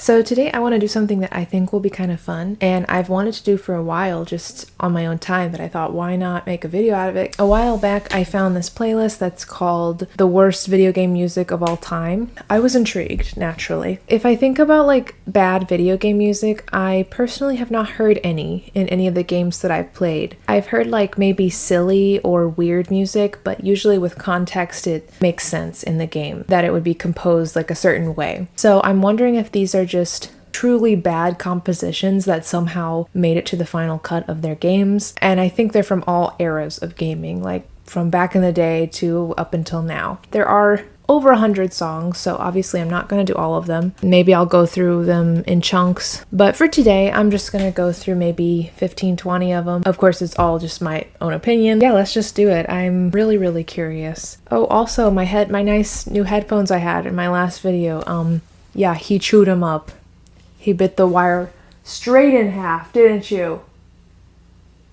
So today I want to do something that I think will be kind of fun, and I've wanted to do for a while just on my own time, but I thought why not make a video out of it. A while back I found this playlist that's called The Worst Video Game Music of All Time. I was intrigued, naturally. If I think about like bad video game music, I personally have not heard any in any of the games that I've played. I've heard like maybe silly or weird music, but usually with context it makes sense in the game that it would be composed like a certain way. So I'm wondering if these are just truly bad compositions that somehow made it to the final cut of their games. And I think they're from all eras of gaming, like from back in the day to up until now. There are over 100 songs, so obviously I'm not going to do all of them. Maybe I'll go through them in chunks, but for today I'm just going to go through maybe 15-20 of them. Of course it's all just my own opinion. Yeah, let's just do it. I'm really curious. Oh, also my nice new headphones I had in my last video, yeah, he chewed them up. He bit the wire straight in half, didn't you?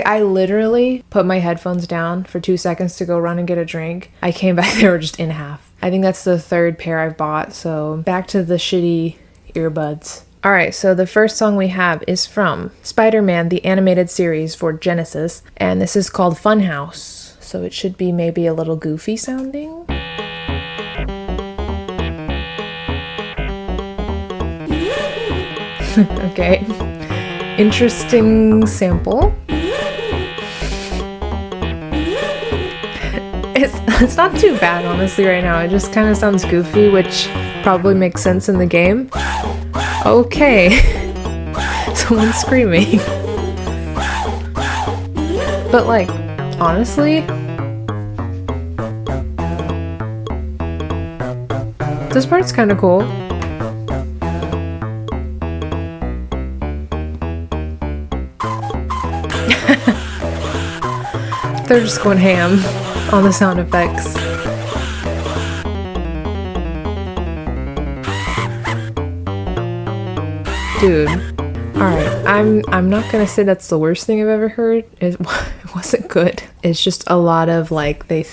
I literally put my headphones down for 2 seconds to go run and get a drink. I came back, they were just in half. I think that's the third pair I've bought, so back to the shitty earbuds. Alright, so the first song we have is from Spider-Man, the animated series for Genesis, and this is called Funhouse. So it should be maybe a little goofy sounding. Okay, interesting sample. It's not too bad, honestly, right now. It just kind of sounds goofy, which probably makes sense in the game. Okay, someone's screaming. But like, honestly, this part's kind of cool. They're just going ham on the sound effects. Dude. Alright, I'm not gonna say that's the worst thing I've ever heard. It wasn't good. It's just a lot of like, they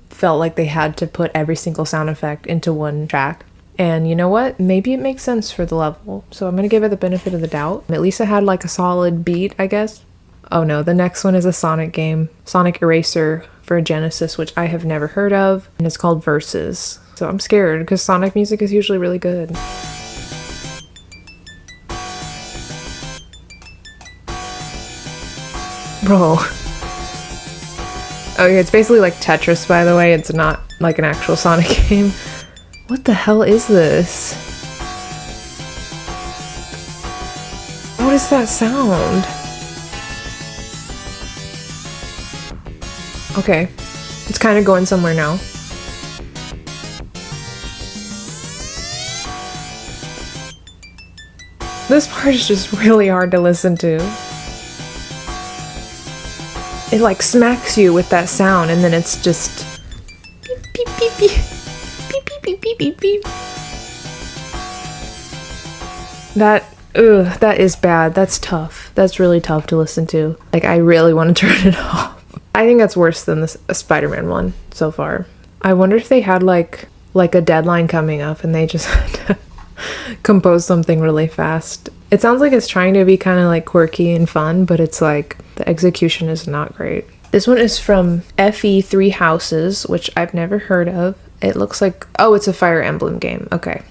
felt like they had to put every single sound effect into one track. And you know what? Maybe it makes sense for the level. So I'm gonna give it the benefit of the doubt. At least it had like a solid beat, I guess. Oh no, the next one is a Sonic game, Sonic Eraser for Genesis, which I have never heard of, and it's called Versus. So I'm scared, because Sonic music is usually really good. Bro. Okay, it's basically like Tetris, by the way. It's not like an actual Sonic game. What the hell is this? What is that sound? Okay, it's kind of going somewhere now. This part is just really hard to listen to. It like smacks you with that sound, and then it's just beep beep beep beep beep beep beep beep beep beep. That is bad. That's tough. That's really tough to listen to. Like, I really want to turn it off. I think that's worse than the Spider-Man one so far. I wonder if they had like a deadline coming up and they just had to compose something really fast. It sounds like it's trying to be kind of like quirky and fun, but it's like the execution is not great. This one is from FE 3 Houses, which I've never heard of. It looks like, oh, it's a Fire Emblem game. Okay.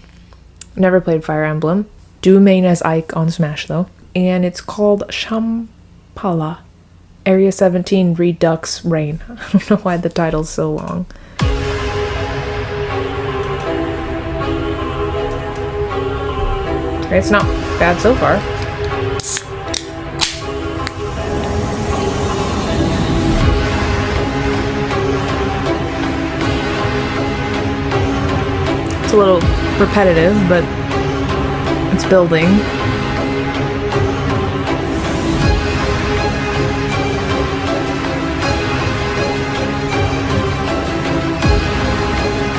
Never played Fire Emblem. Do main as Ike on Smash though. And it's called Shambhala. Area 17 Redux Rain. I don't know why the title's so long. It's not bad so far. It's a little repetitive, but it's building.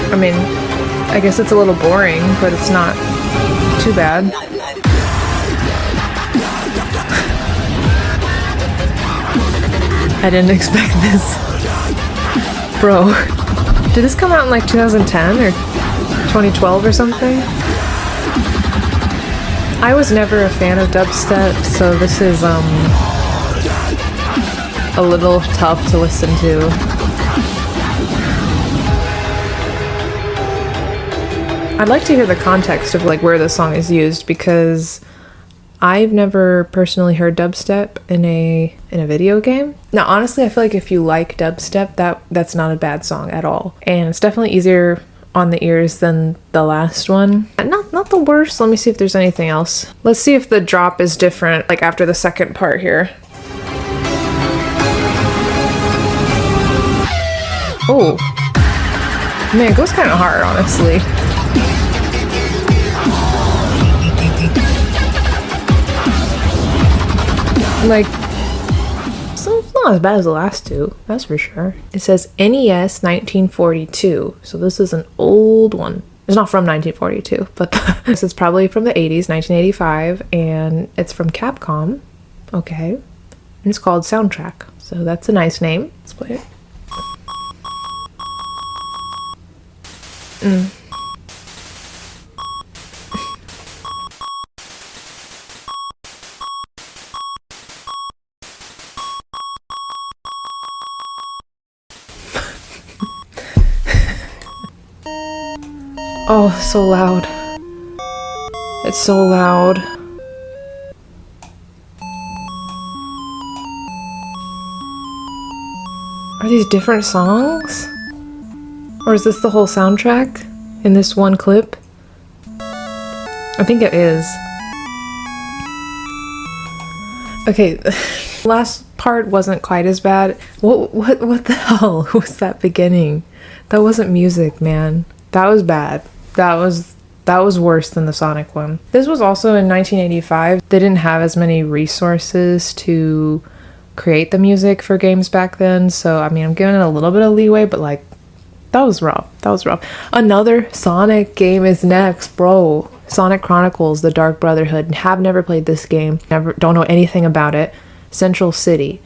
I mean, I guess it's a little boring, but it's not too bad. I didn't expect this. Bro, did this come out in like 2010 or 2012 or something? I was never a fan of dubstep, so this is a little tough to listen to. I'd like to hear the context of like where the song is used, because I've never personally heard dubstep in a video game. Now, honestly, I feel like if you like dubstep, that's not a bad song at all, and it's definitely easier on the ears than the last one. Not the worst. Let me see if there's anything else. Let's see if the drop is different, like after the second part here. Oh, man, it goes kind of hard, honestly. Like, so it's not as bad as the last two, that's for sure. It says NES 1942, so this is an old one. It's not from 1942, but this is probably from the 80s, 1985, and it's from Capcom. Okay, and it's called Soundtrack, so that's a nice name. Let's play it. Oh, so loud. It's so loud. Are these different songs? Or is this the whole soundtrack in this one clip? I think it is. Okay, last part wasn't quite as bad. What the hell was that beginning? That wasn't music, man. That was bad. That was worse than the Sonic one. This was also in 1985. They didn't have as many resources to create the music for games back then, so I mean, I'm giving it a little bit of leeway, but like, that was rough. That was rough. Another Sonic game is next, bro. Sonic Chronicles: The Dark Brotherhood. Have never played this game. Don't know anything about it. Central City.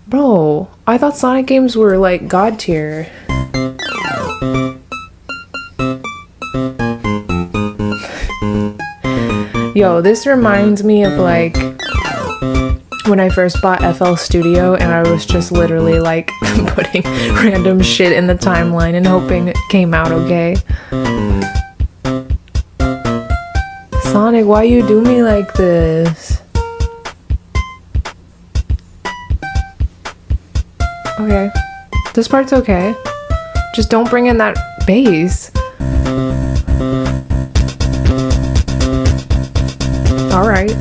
Bro, I thought Sonic games were like god tier. Yo, this reminds me of like when I first bought FL Studio and I was just literally like putting random shit in the timeline and hoping it came out okay. Sonic, why you do me like this? Okay, this part's okay. Just don't bring in that bass. Alright.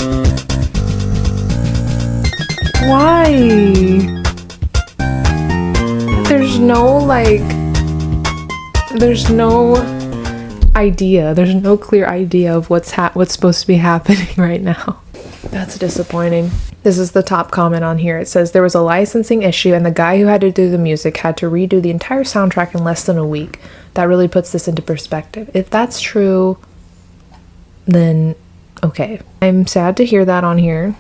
Why? There's no idea. There's no clear idea of what's supposed to be happening right now. That's disappointing. This is the top comment on here. It says there was a licensing issue and the guy who had to do the music had to redo the entire soundtrack in less than a week. That really puts this into perspective. If that's true, then okay. I'm sad to hear that on here.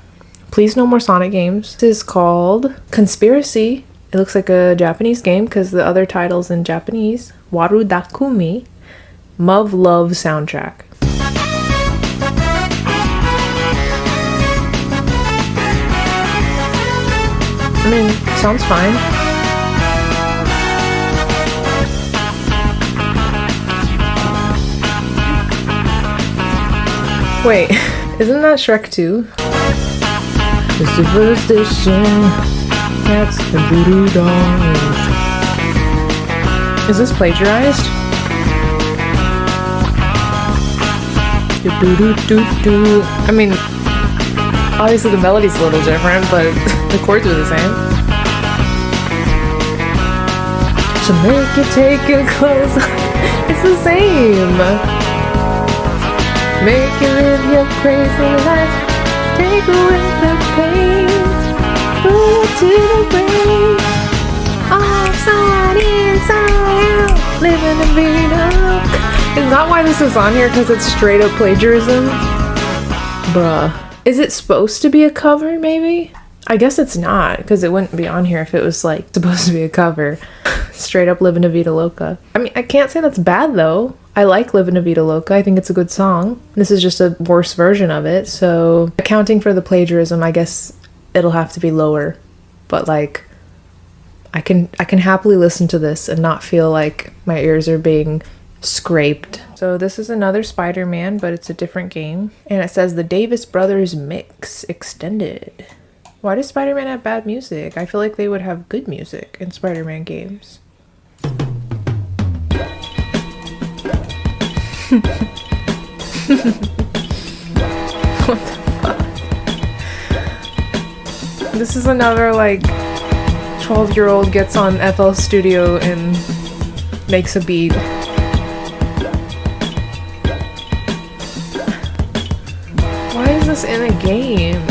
Please no more Sonic games. This is called Conspiracy. It looks like a Japanese game because the other title's in Japanese. Waru Dakumi. Muv Luv soundtrack. I mean, sounds fine. Wait, isn't that Shrek 2? The superstition, that's the voodoo dolls. Is this plagiarized? I mean, obviously the melody's a little different, but the chords are the same. So make you take your clothes off. It's the same. Make you live your crazy life. Take away the pain. Put it to the brain. Outside, inside out. Living the beat up. Is that why this is on here? Because it's straight up plagiarism? Bruh. Is it supposed to be a cover, maybe? I guess it's not, because it wouldn't be on here if it was, like, supposed to be a cover. Straight up Living La Vida Loca. I mean, I can't say that's bad, though. I like Livin' a Vida Loca. I think it's a good song. This is just a worse version of it, so accounting for the plagiarism, I guess it'll have to be lower. But like, I can happily listen to this and not feel like my ears are being scraped. So this is another Spider-Man, but it's a different game. And it says the Davis Brothers Mix Extended. Why does Spider-Man have bad music? I feel like they would have good music in Spider-Man games. What the fuck? This is another like 12-year-old gets on FL Studio and makes a beat. Why is this in a game?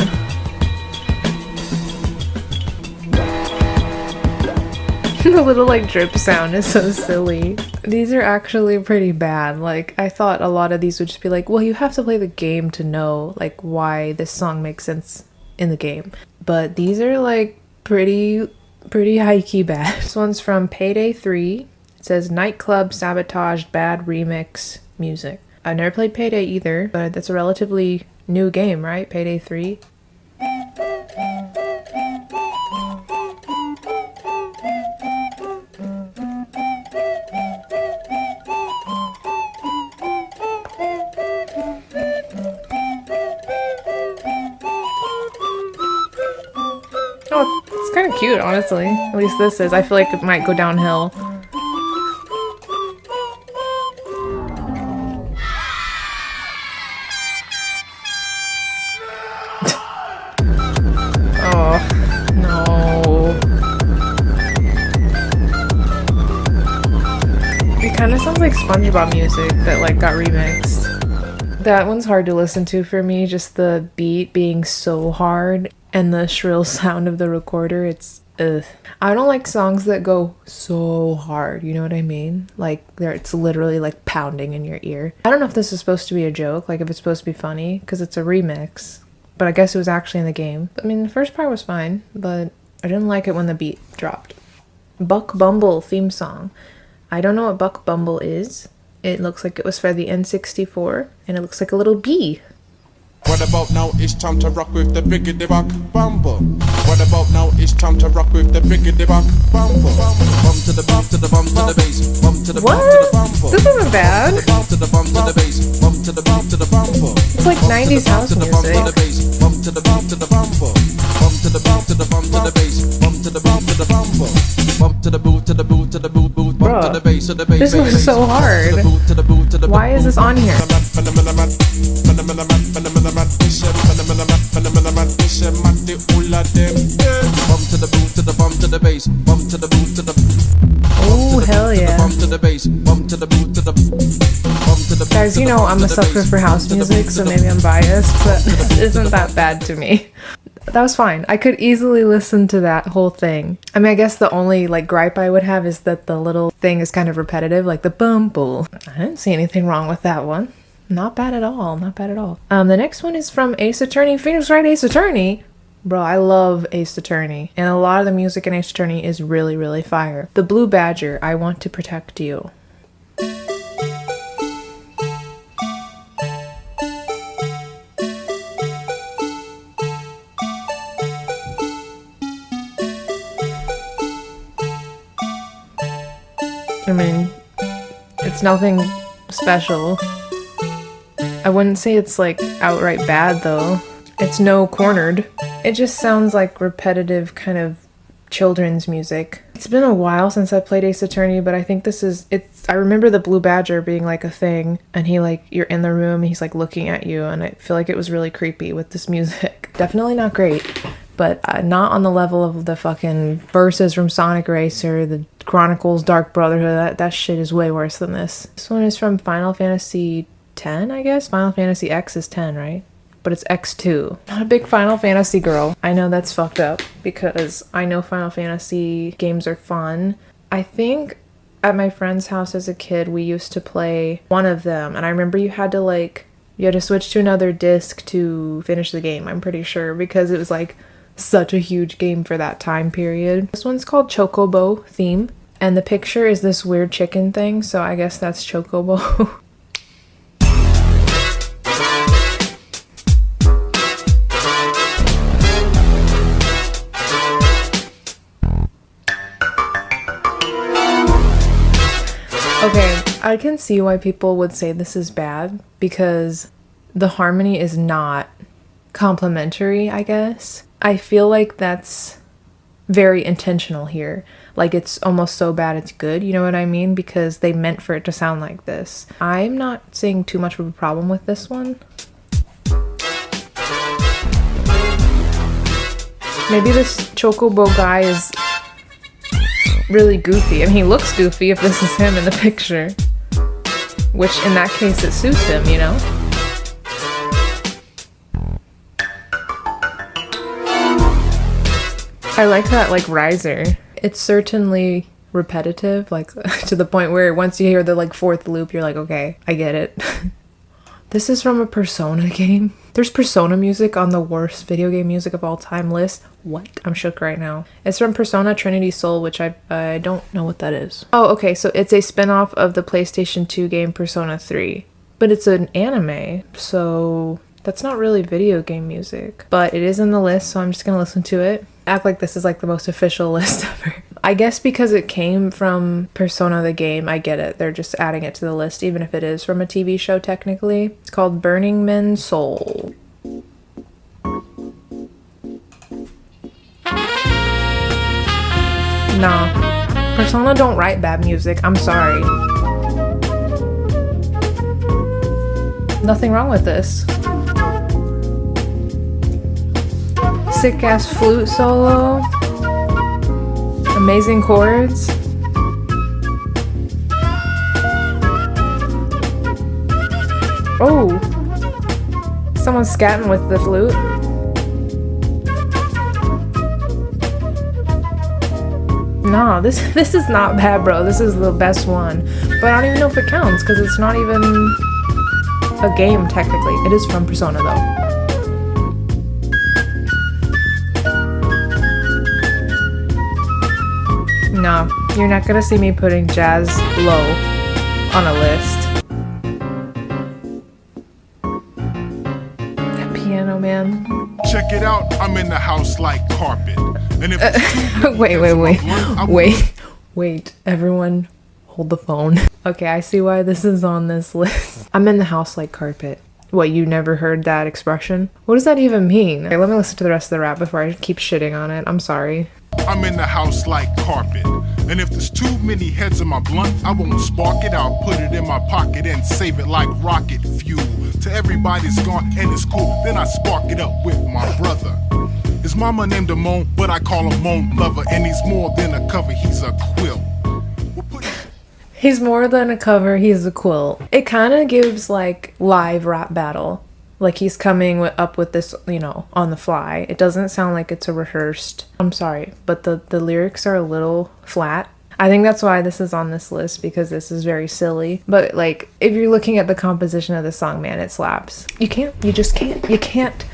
The little like drip sound is so silly. These are actually pretty bad. Like, I thought a lot of these would just be like, well, you have to play the game to know like why this song makes sense in the game. But these are like pretty high-key bad. This one's from Payday 3. It says Nightclub, Sabotaged, Bad Remix Music. I've never played Payday either, but that's a relatively new game, right? Payday 3. Oh, it's kind of cute, honestly. At least this is. I feel like it might go downhill. Oh, no. It kind of sounds like SpongeBob music that like got remixed. That one's hard to listen to for me, just the beat being so hard. And the shrill sound of the recorder, it's ugh. I don't like songs that go so hard, you know what I mean? Like, it's literally like pounding in your ear. I don't know if this is supposed to be a joke, like if it's supposed to be funny, because it's a remix. But I guess it was actually in the game. I mean, the first part was fine, but I didn't like it when the beat dropped. Buck Bumble theme song. I don't know what Buck Bumble is. It looks like it was for the N64, and it looks like a little bee. What about now? It's time to rock with the biggity buck bumble. What about now? It's time to rock with the biggity buck bumble. Bump to the bump to the bump to the bass. Bump to the bump to the bumble. This isn't bad. Bump to the bump to the bass. Bump to the bump to the bumble. It's like 90s house music. Bump to the bump to the bumble. Bump to the bump to the bump to the bass. Bump to the bump to the bumble. Bump to the boot to the boot to the boot boot. Bump to the bass to the bass. This was so hard. Why is this on here? Oh, hell yeah. Guys, you know I'm a sucker for house music, so maybe I'm biased, but this isn't that bad to me. That was fine. I could easily listen to that whole thing. I mean, I guess the only like gripe I would have is that the little thing is kind of repetitive, like the Bumble. I didn't see anything wrong with that one. Not bad at all. Not bad at all. The next one is from Ace Attorney. Phoenix Wright Ace Attorney. Bro, I love Ace Attorney. And a lot of the music in Ace Attorney is really, really fire. The Blue Badger, I Want to Protect You. I mean, it's nothing special. I wouldn't say it's like outright bad though. It's no cornered. It just sounds like repetitive kind of children's music. It's been a while since I played Ace Attorney, but I think I remember the Blue Badger being like a thing, and he like, you're in the room, and he's like looking at you, and I feel like it was really creepy with this music. Definitely not great, but not on the level of the fucking verses from Sonic Racer, the Chronicles, Dark Brotherhood. That shit is way worse than this. This one is from Final Fantasy 10, I guess? Final Fantasy X is 10, right? But it's X2. Not a big Final Fantasy girl. I know that's fucked up because I know Final Fantasy games are fun. I think at my friend's house as a kid, we used to play one of them. And I remember you had to switch to another disc to finish the game, I'm pretty sure, because it was like such a huge game for that time period. This one's called Chocobo Theme. And the picture is this weird chicken thing, so I guess that's Chocobo. Okay, I can see why people would say this is bad, because the harmony is not complimentary, I guess. I feel like that's very intentional here. Like, it's almost so bad it's good, you know what I mean? Because they meant for it to sound like this. I'm not seeing too much of a problem with this one. Maybe this Chocobo guy is really goofy. I mean, he looks goofy if this is him in the picture. Which, in that case, it suits him, you know? I like that, like, riser. It's certainly repetitive, like, to the point where once you hear the, like, fourth loop, you're like, okay, I get it. This is from a Persona game. There's Persona music on the worst video game music of all time list. What? I'm shook right now. It's from Persona Trinity Soul, which I don't know what that is. Oh, okay, so it's a spin-off of the PlayStation 2 game Persona 3. But it's an anime, so that's not really video game music. But it is in the list, so I'm just gonna listen to it. Act like this is like the most official list ever. I guess because it came from Persona the game, I get it. They're just adding it to the list, even if it is from a TV show technically. It's called Burning Men Soul. Nah, Persona don't write bad music. I'm sorry. Nothing wrong with this. Sick ass flute solo. Amazing chords. Oh, someone's scatting with the flute. Nah, this is not bad, bro. This is the best one. But I don't even know if it counts because it's not even a game technically. It is from Persona though. No, you're not gonna see me putting jazz low on a list. That piano, man. Check it out, I'm in the house like carpet. And if wait, everyone hold the phone. Okay, I see why this is on this list. I'm in the house like carpet. What, you never heard that expression? What does that even mean? Okay, let me listen to the rest of the rap before I keep shitting on it. I'm sorry. I'm in the house like carpet. And if there's too many heads in my blunt, I won't spark it. I'll put it in my pocket and save it like rocket fuel. To everybody's gone and it's cool. Then I spark it up with my brother. His mama named him Moan, but I call him Moan Lover. And he's more than a cover, he's a quilt. He's more than a cover, he's a quilt. It kind of gives like live rap battle. Like he's coming up with this, you know, on the fly. It doesn't sound like it's a rehearsed. I'm sorry, but the lyrics are a little flat. I think that's why this is on this list, because this is very silly. But like, if you're looking at the composition of the song, man, it slaps. You just can't.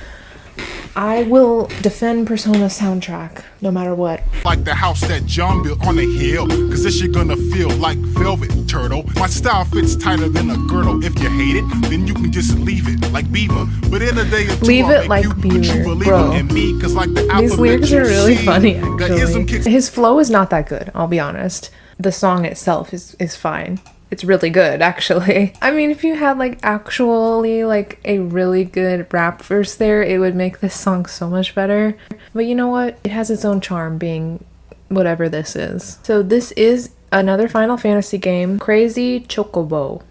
I will defend Persona's soundtrack, no matter what. Like the house that John built on a hill, cause this you're gonna feel like velvet, turtle. My style fits tighter than a girdle. If you hate it, then you can just leave it like Beaver. But in a day or two, leave I'll it like Beaver, bro. In me, cause like the These lyrics are really funny, actually. Kicks. His flow is not that good, I'll be honest. The song itself is fine. It's really good, actually. I mean, if you had like actually like a really good rap verse there, it would make this song so much better. But you know what? It has its own charm being whatever this is. So this is another Final Fantasy game, Crazy Chocobo.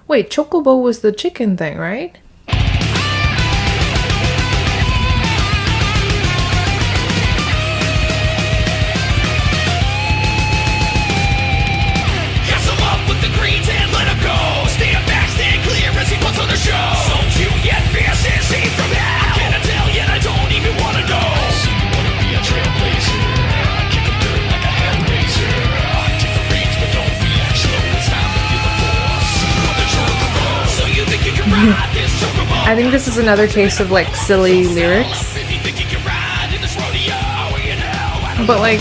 Wait, Chocobo was the chicken thing, right? I think this is another case of like silly lyrics. But like,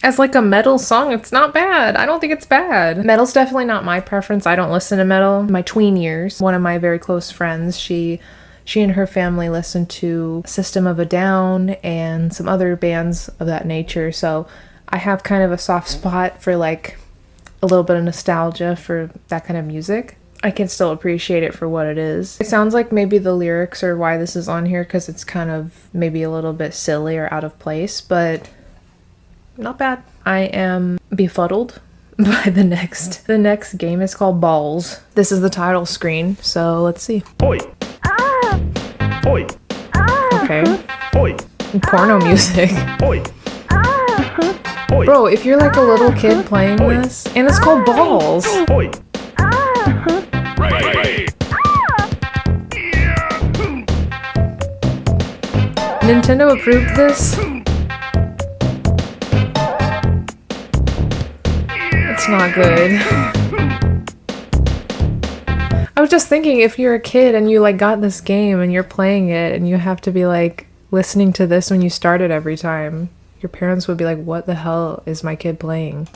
As like a metal song, it's not bad. I don't think it's bad. Metal's definitely not my preference. I don't listen to metal. My tween years, one of my very close friends, she and her family listened to System of a Down and some other bands of that nature. So I have kind of a soft spot for like a little bit of nostalgia for that kind of music. I can still appreciate it for what it is. It sounds like maybe the lyrics are why this is on here, because it's kind of maybe a little bit silly or out of place, but not bad. I am befuddled by the next. The next game is called Ballz. This is the title screen, so let's see. Oi. Oi. Okay. Oi. Porno music. Oi. Oi. Bro, if you're like a little kid playing this, and it's called Ballz. Oi. Nintendo approved this? It's not good. I was just thinking, if you're a kid and you like got this game and you're playing it and you have to be like listening to this when you start it every time, your parents would be like, what the hell is my kid playing?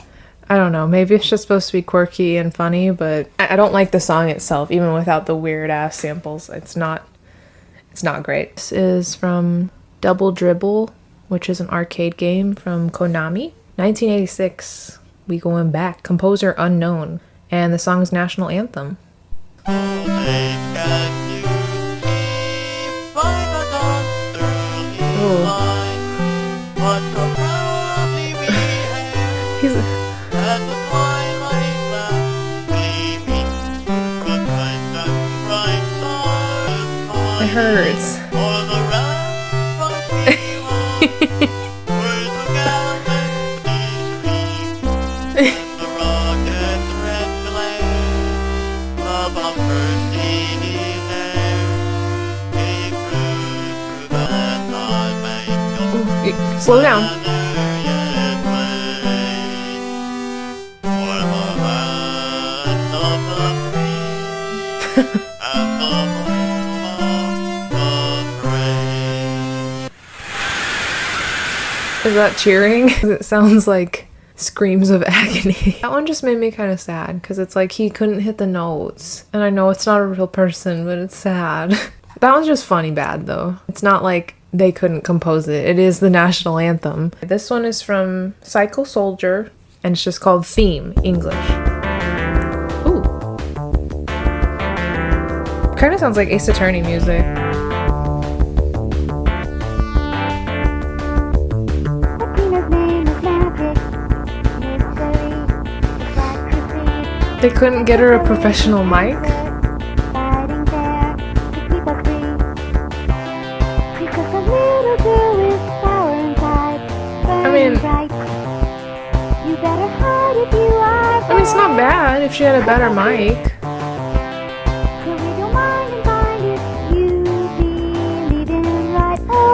I don't know, maybe it's just supposed to be quirky and funny, but I don't like the song itself, even without the weird ass samples. It's not great. This is from Dribble, which is an arcade game from Konami. 1986, we going back. Composer unknown. And the song's national anthem. It hurts. Slow down. Is that cheering? It sounds like screams of agony. That one just made me kind of sad because it's like he couldn't hit the notes. And I know it's not a real person, but it's sad. That one's just funny bad though. It's not like they couldn't compose it. It is the national anthem. This one is from Psycho Soldier and it's just called Theme English. Ooh. Kind of sounds like Ace Attorney music. They couldn't get her a professional mic? I mean, it's not bad if she had a better mic.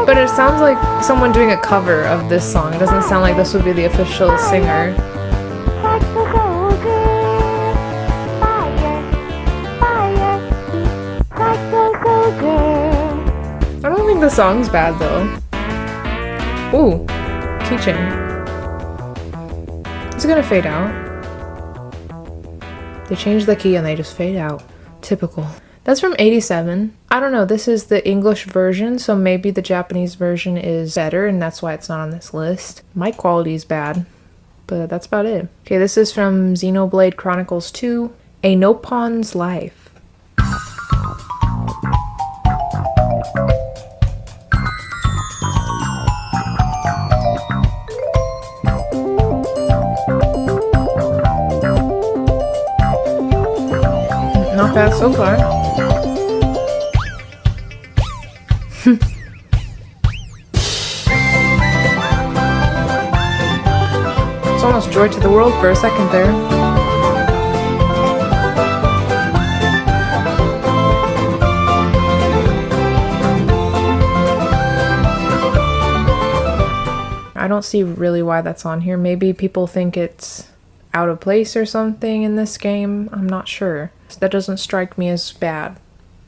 But it sounds like someone doing a cover of this song. It doesn't sound like this would be the official singer. I don't think the song's bad though. Ooh, keychain. It's gonna fade out. They change the key and they just fade out. Typical. That's from 87. I don't know, this is the English version, so maybe the Japanese version is better and that's why it's not on this list. Mic quality is bad, but that's about it. Okay, this is from Xenoblade Chronicles 2, A Nopon's Life. Not bad so far. It's almost Joy to the World for a second there. I don't see really why that's on here. Maybe people think it's out of place or something in this game. I'm not sure. That doesn't strike me as bad.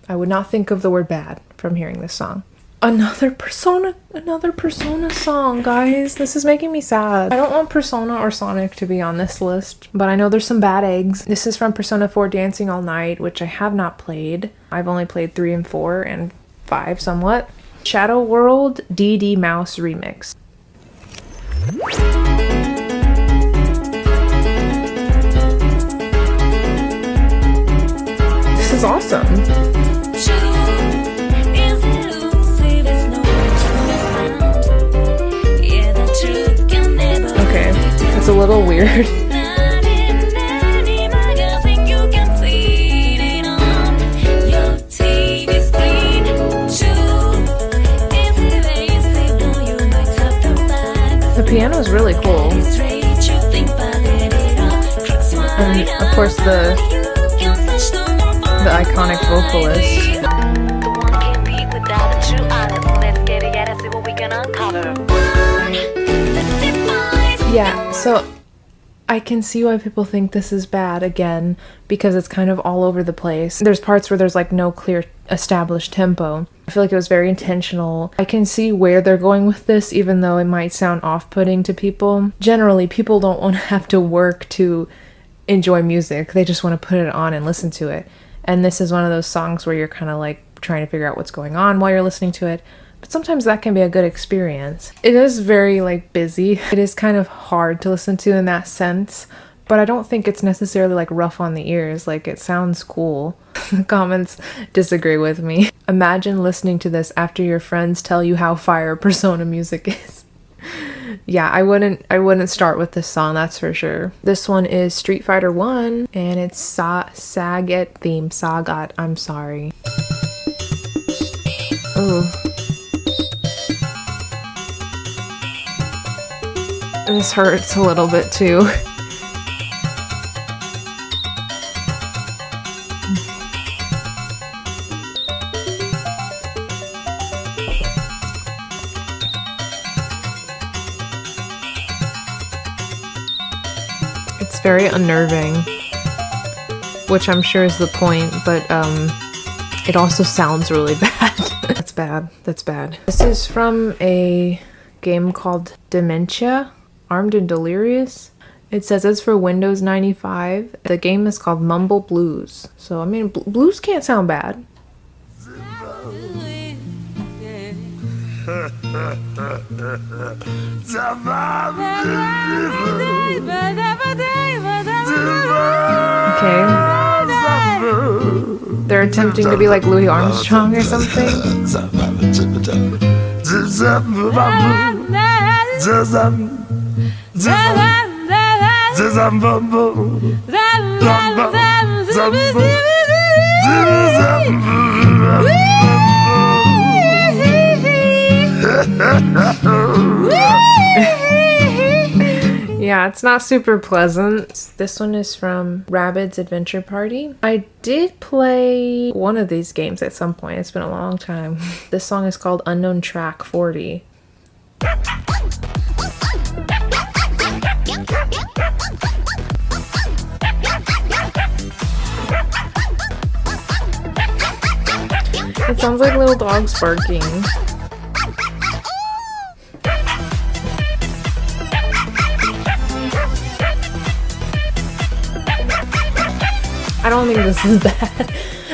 I would not think of the word bad from hearing this song. Another Persona song, guys. This is making me sad. I don't want Persona or Sonic to be on this list, but I know there's some bad eggs. This is from Persona 4 Dancing All Night, which I have not played. I've only played 3 and 4 and 5 somewhat. Shadow World DD Mouse Remix. This is awesome. Okay, it's a little weird. The piano is really cool. And of course the iconic vocalist. Yeah, so I can see why people think this is bad again, because it's kind of all over the place. There's parts where there's like no clear established tempo. I feel like it was very intentional. I can see where they're going with this, even though it might sound off-putting to people. Generally, people don't want to have to work to enjoy music. They just want to put it on and listen to it. And this is one of those songs where you're kind of like trying to figure out what's going on while you're listening to it. But sometimes that can be a good experience. It is very like busy. It is kind of hard to listen to in that sense, but I don't think it's necessarily like rough on the ears. Like, it sounds cool. The comments disagree with me. Imagine listening to this after your friends tell you how fire Persona music is. Yeah, I wouldn't start with this song, that's for sure. This one is Street Fighter 1 and it's Sagat theme. Sagat, I'm sorry. Ooh. This hurts a little bit too. It's very unnerving, which I'm sure is the point, but it also sounds really bad. That's bad. That's bad. This is from a game called Dementia. Armed and Delirious. It says it's for Windows 95. The game is called Mumble Blues. So, I mean, blues can't sound bad. Okay. They're attempting to be like Louis Armstrong or something. Yeah, it's not super pleasant. This one is from Rabbids Adventure Party. I did play one of these games at some point. It's been a long time. This song is called Unknown Track 40. It sounds like little dogs barking. I don't think this is bad.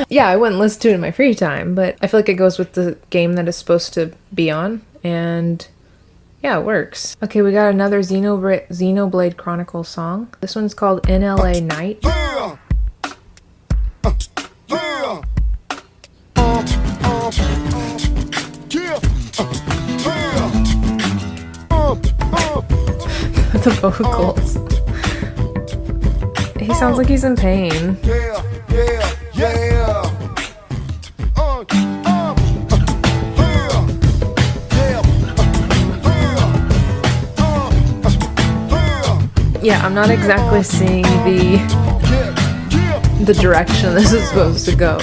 Yeah, I wouldn't listen to it in my free time, but I feel like it goes with the game that it's supposed to be on, and yeah, it works. Okay, we got another Xenoblade Chronicles song. This one's called NLA Night. Yeah. The vocals. He sounds like he's in pain. Yeah, I'm not exactly seeing the direction this is supposed to go.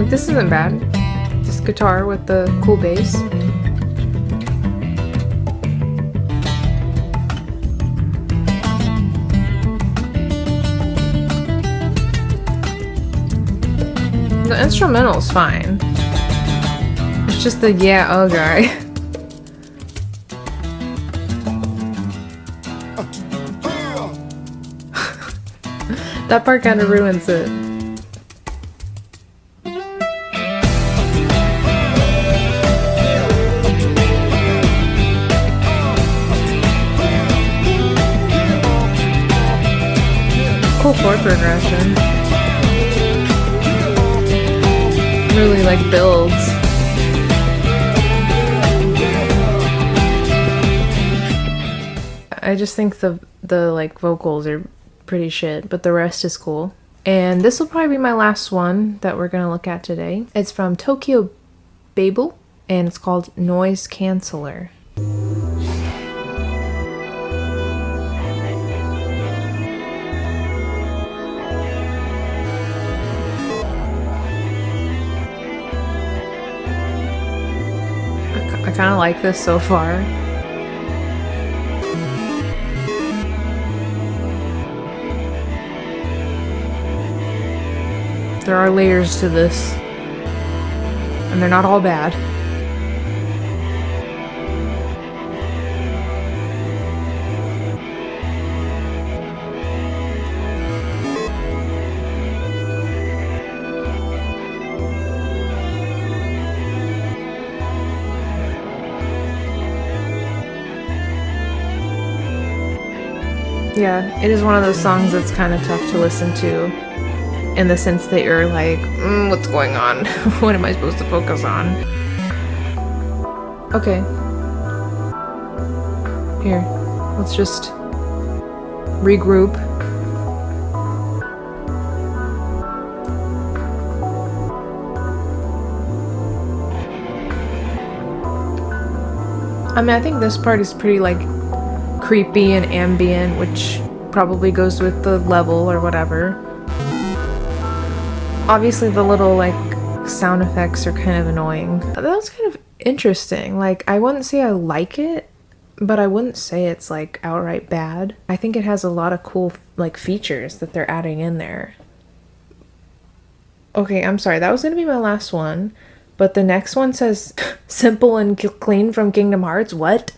This isn't bad. This guitar with the cool bass. the instrumental's fine. It's just the yeah, oh guy. That part kind of ruins it. Cool chord progression. Really like builds. I just think the like vocals are pretty shit, but the rest is cool. And this will probably be my last one that we're gonna look at today. It's from Tokyo Babel, and it's called Noise Canceller. I kind of like this so far. There are layers to this, and they're not all bad. Yeah, it is one of those songs that's kind of tough to listen to, in the sense that you're like, what's going on? What am I supposed to focus on? Okay. Here, let's just regroup. I mean, I think this part is pretty like creepy and ambient, which probably goes with the level or whatever. Obviously the little like sound effects are kind of annoying. That was kind of interesting. Like, I wouldn't say I like it, but I wouldn't say it's like outright bad. I think it has a lot of cool like features that they're adding in there. Okay, I'm sorry, that was gonna be my last one, but the next one says simple and clean from Kingdom Hearts. What?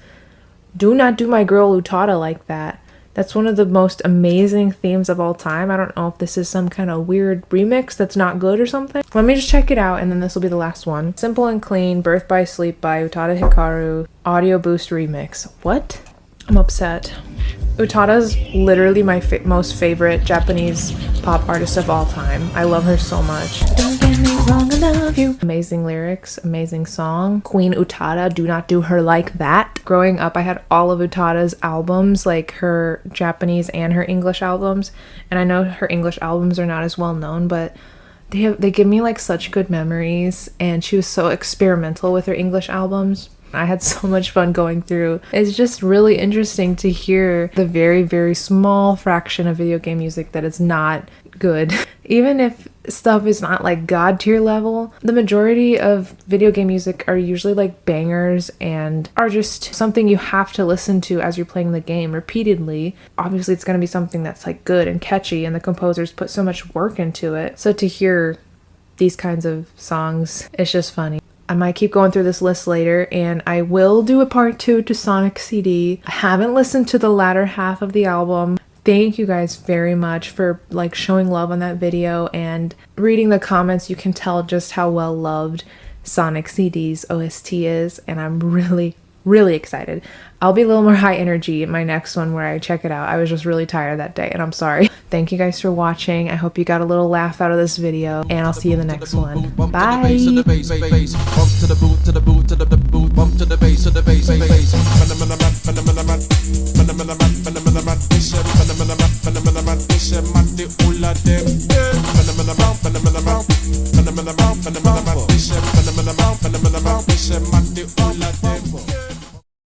Do not do my girl Utada like that. That's one of the most amazing themes of all time. I don't know if this is some kind of weird remix that's not good or something. Let me just check it out, and then this will be the last one. Simple and Clean, Birth by Sleep by Utada Hikaru, Audio Boost Remix. What? I'm upset. Utada's literally my most favorite Japanese pop artist of all time. I love her so much. Don't get me wrong, I love you. Amazing lyrics, amazing song. Queen Utada, do not do her like that. Growing up, I had all of Utada's albums, like her Japanese and her English albums. And I know her English albums are not as well known, but they give me like such good memories. And she was so experimental with her English albums. I had so much fun going through. It's just really interesting to hear the very, very small fraction of video game music that is not good. Even if stuff is not like god tier level, the majority of video game music are usually like bangers and are just something you have to listen to as you're playing the game repeatedly. Obviously it's going to be something that's like good and catchy, and the composers put so much work into it. So to hear these kinds of songs, it's just funny. I might keep going through this list later, and I will do a part 2 to Sonic CD. I haven't listened to the latter half of the album. Thank you guys very much for like showing love on that video, and reading the comments you can tell just how well loved Sonic CD's OST is, and I'm really excited. I'll be a little more high energy in my next one where I check it out. I was just really tired that day, and I'm sorry. Thank you guys for watching. I hope you got a little laugh out of this video, and I'll see you in the next one. Bye! Bumble.